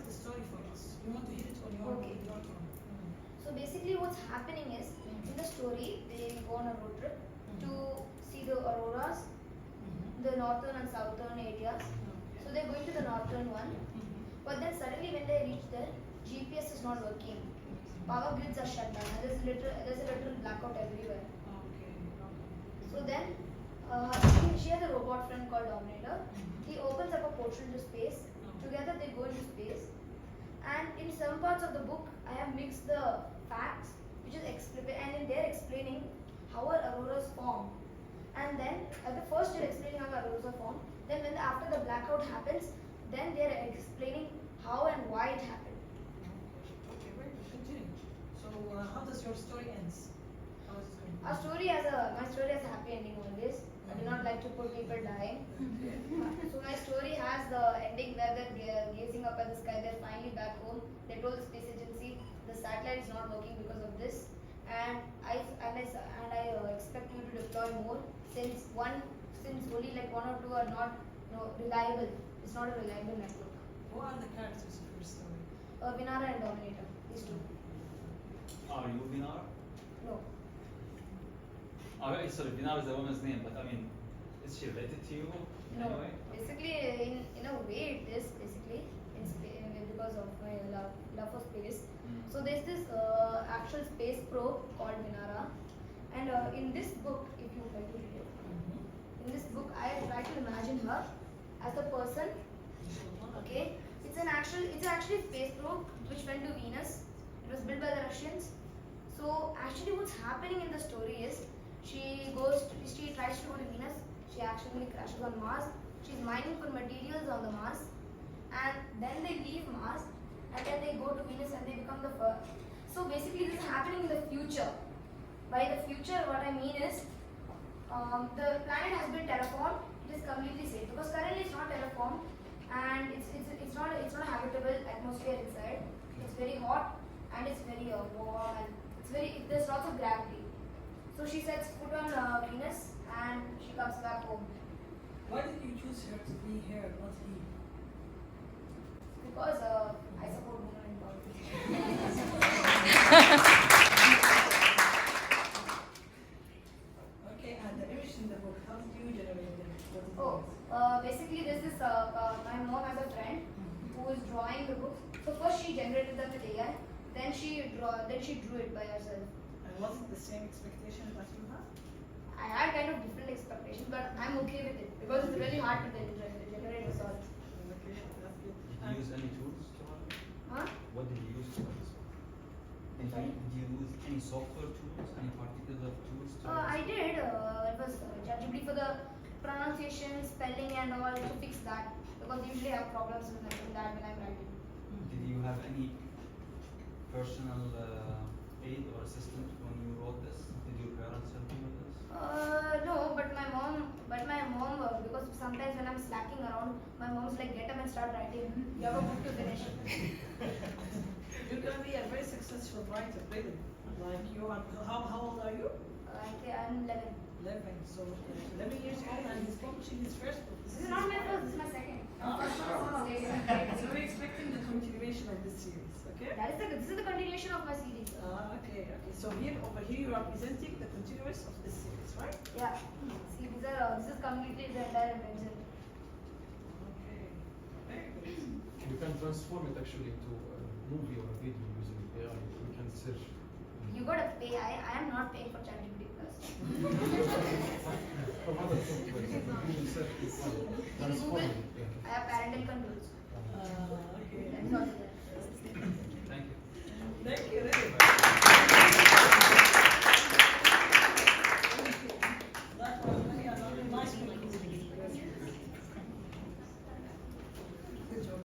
the story for us. We want to hear it on your Okay. your tongue. So basically what's happening is, in the story, they go on a road trip to see the auroras, the northern and southern areas. So they're going to the northern one. But then suddenly when they reach there, GPS is not working. Power grids are shut down and there's a little blackout everywhere. Okay. So then she has a robot friend called Dominator. He opens up a portal to space. Together they go into space. And in some parts of the book, I have mixed the facts, which is and in there explaining how our auroras form. And then at the first they're explaining how the auroras are formed. Then when after the blackout happens, then they're explaining how and why it happened. Okay, very good. Continue. So, how does your story ends? How is it going? My story has a happy ending always. I do not like to put people dying. So my story has the ending where they're gazing up at the sky. They're finally back home. They told the space agency the satellite is not working because of this, and I expect you to deploy more since only like one or two are not reliable. It's not a reliable network. Who are the characters of your story? Vinara and Dominator. These two. Are you Dinar? No. Sorry, Dinar is the woman's name, but I mean, is she related to you in any No. way? Basically, in a way, it is basically because of my love for space. So there's this actual space probe called Vinara, and in this book, if you like to read it, in this book, I try to imagine her as a person. Okay, it's actually space probe which went to Venus. It was built by the Russians. So actually, what's happening in the story is she tries to go to Venus. She actually crashes on Mars. She's mining for materials on the Mars, and then they leave Mars, and then they go to Venus and they become the first. So basically, this is happening in the future. By the future, what I mean is, the planet has been terraformed. It is completely safe because currently it's not terraformed, and it's not a habitable atmosphere inside. It's very hot and it's very warm, and there's lots of gravity. So she sets foot on Venus and she comes back home. Why did you choose her to be here, not he? Because I support women in politics. Okay, and the image in the book, how did you generate the image? What is Basically there's this, my mom has a friend who is drawing the book. So first she generated that with AI, then she drew it by herself. And was it the same expectation that you had? I had kind of different expectations, but I'm okay with it because it's really hard to generate results. Okay, that's good. Did you use any tools to run it? Huh? What did you use to run this? Sorry? Did you use any software tools, any particular tools to run I this? did. It was ChatGPT for the pronunciation, spelling, and all to fix that because usually I have problems with that when I'm writing. Did you have any personal aid or assistant when you wrote this? Did your parents help you with this? No, but my mom, because sometimes when I'm slacking around, my mom's like, get up and start writing. You have a book to finish. You're gonna be a very successful writer, really. Like you are. How old are you? I'm 11. 11. So 11 years old, and he's publishing his first book. This is not my first, this is my second. So we're expecting the continuation of this series. Okay. This is the continuation of my series. Okay. So over here, you are presenting the continuous of this series, right? Yeah. See, this is completely the entire invention. Okay. Very good. You can transform it actually into a movie or a video using AI. We can search. You gotta pay. I am not paying for ChatGPT Plus. From other software, you can search this one. In Transform Google, it. I have parental controls.